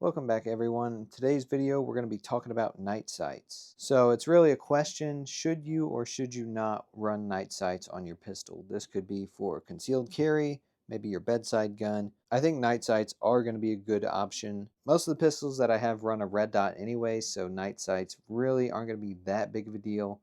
Welcome back everyone. In today's video we're going to be talking about night sights. So it's really a question, should you or should you not run night sights on your pistol? This could be for concealed carry, maybe your bedside gun. I think night sights are going to be a good option. Most of the pistols that I have run a red dot anyway, so night sights really aren't going to be that big of a deal.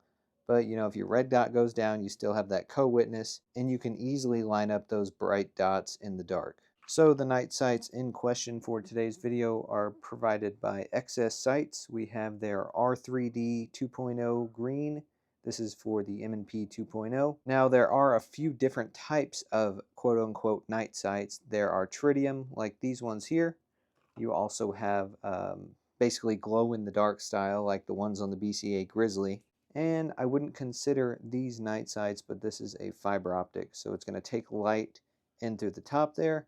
But you know, if your red dot goes down, you still have that co-witness and you can easily line up those bright dots in the dark. So the night sights in question for today's video are provided by XS Sights. We have their R3D 2.0 green. This is for the M&P 2.0. Now there are a few different types of quote-unquote night sights. There are tritium, like these ones here. You also have basically glow-in-the-dark style, like the ones on the BCA Grizzly. And I wouldn't consider these night sights, but this is a fiber optic, so it's going to take light in through the top there,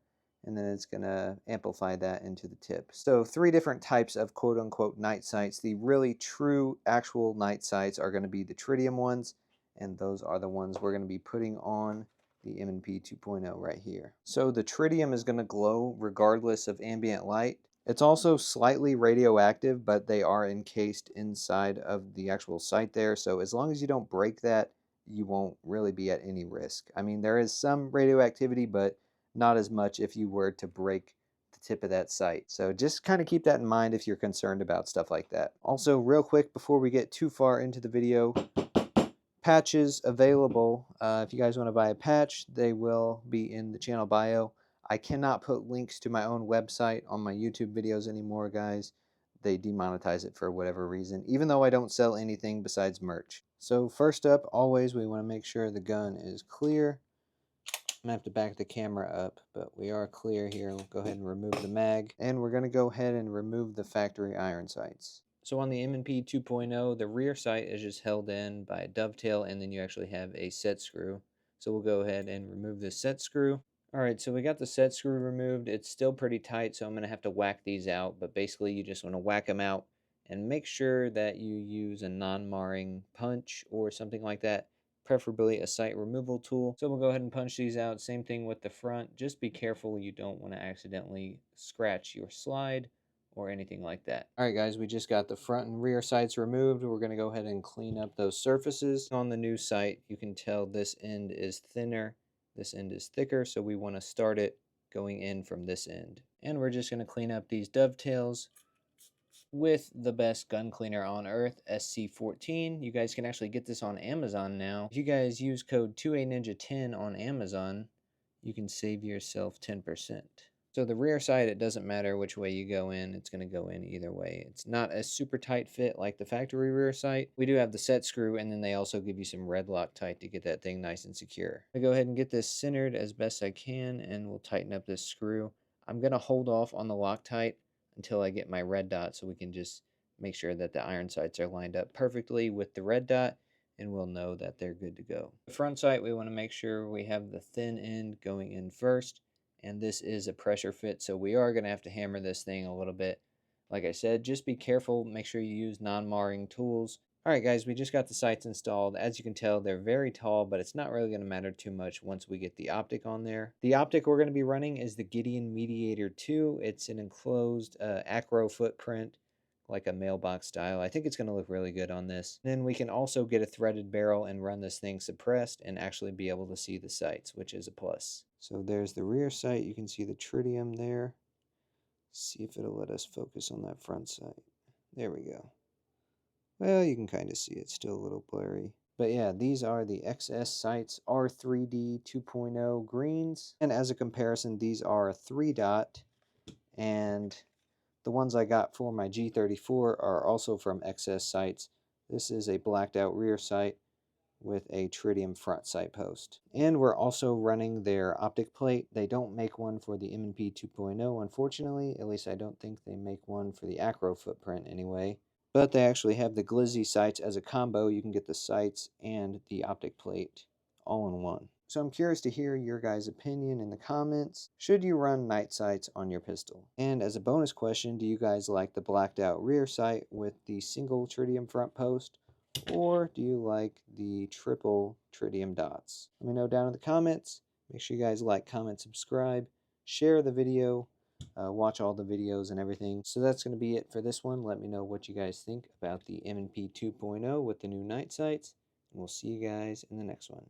and then it's going to amplify that into the tip. So three different types of quote-unquote night sights. The really true actual night sights are going to be the tritium ones, and those are the ones we're going to be putting on the M&P 2.0 right here. So the tritium is going to glow regardless of ambient light. It's also slightly radioactive, but they are encased inside of the actual sight there, so as long as you don't break that, you won't really be at any risk. I mean, there is some radioactivity, but not as much if you were to break the tip of that sight. So just kind of keep that in mind if you're concerned about stuff like that. Also, real quick before we get too far into the video, patches available. If you guys want to buy a patch, they will be in the channel bio. I cannot put links to my own website on my YouTube videos anymore, guys. They demonetize it for whatever reason, even though I don't sell anything besides merch. So first up, always we want to make sure the gun is clear. I'm going to have to back the camera up, but we are clear here. We'll go ahead and remove the mag, and we're going to go ahead and remove the factory iron sights. So on the M&P 2.0, the rear sight is just held in by a dovetail, and then you actually have a set screw. So we'll go ahead and remove this set screw. Alright, so we got the set screw removed. It's still pretty tight, so I'm going to have to whack these out, but basically you just want to whack them out and make sure that you use a non-marring punch or something like that, preferably a sight removal tool. So we'll go ahead and punch these out. Same thing with the front. Just be careful you don't want to accidentally scratch your slide or anything like that. Alright guys, we just got the front and rear sights removed. We're going to go ahead and clean up those surfaces. On the new sight, you can tell this end is thinner, this end is thicker, so we want to start it going in from this end. And we're just going to clean up these dovetails with the best gun cleaner on earth, SC14. You guys can actually get this on Amazon now. If you guys use code 2ANinja10 on Amazon, you can save yourself 10%. So the rear side, it doesn't matter which way you go in, it's going to go in either way. It's not a super tight fit like the factory rear sight. We do have the set screw, and then they also give you some red Loctite to get that thing nice and secure. I'll go ahead and get this centered as best I can, and we'll tighten up this screw. I'm going to hold off on the Loctite until I get my red dot, so we can just make sure that the iron sights are lined up perfectly with the red dot, and we'll know that they're good to go. The front sight, we want to make sure we have the thin end going in first, and this is a pressure fit, so we are going to have to hammer this thing a little bit. Like I said, just be careful, make sure you use non-marring tools. Alright guys, we just got the sights installed. As you can tell, they're very tall, but it's not really going to matter too much once we get the optic on there. The optic we're going to be running is the Gideon Mediator 2. It's an enclosed acro footprint, like a mailbox style. I think it's going to look really good on this. Then we can also get a threaded barrel and run this thing suppressed and actually be able to see the sights, which is a plus. So there's the rear sight. You can see the tritium there. See if it'll let us focus on that front sight. There we go. Well, you can kind of see it's still a little blurry. But yeah, these are the XS Sights R3D 2.0 greens. And as a comparison, these are a 3-dot. And the ones I got for my G34 are also from XS Sights. This is a blacked out rear sight with a tritium front sight post. And we're also running their optic plate. They don't make one for the M&P 2.0, unfortunately. At least I don't think they make one for the acro footprint anyway. But they actually have the Glizzy sights as a combo. You can get the sights and the optic plate all in one. So I'm curious to hear your guys' opinion in the comments. Should you run night sights on your pistol? And as a bonus question, do you guys like the blacked out rear sight with the single tritium front post? Or do you like the triple tritium dots? Let me know down in the comments. Make sure you guys like, comment, subscribe, share the video. watch all the videos and everything. So that's going to be it for this one. Let me know what you guys think about the M&P 2.0 with the new night sights, and we'll see you guys in the next one.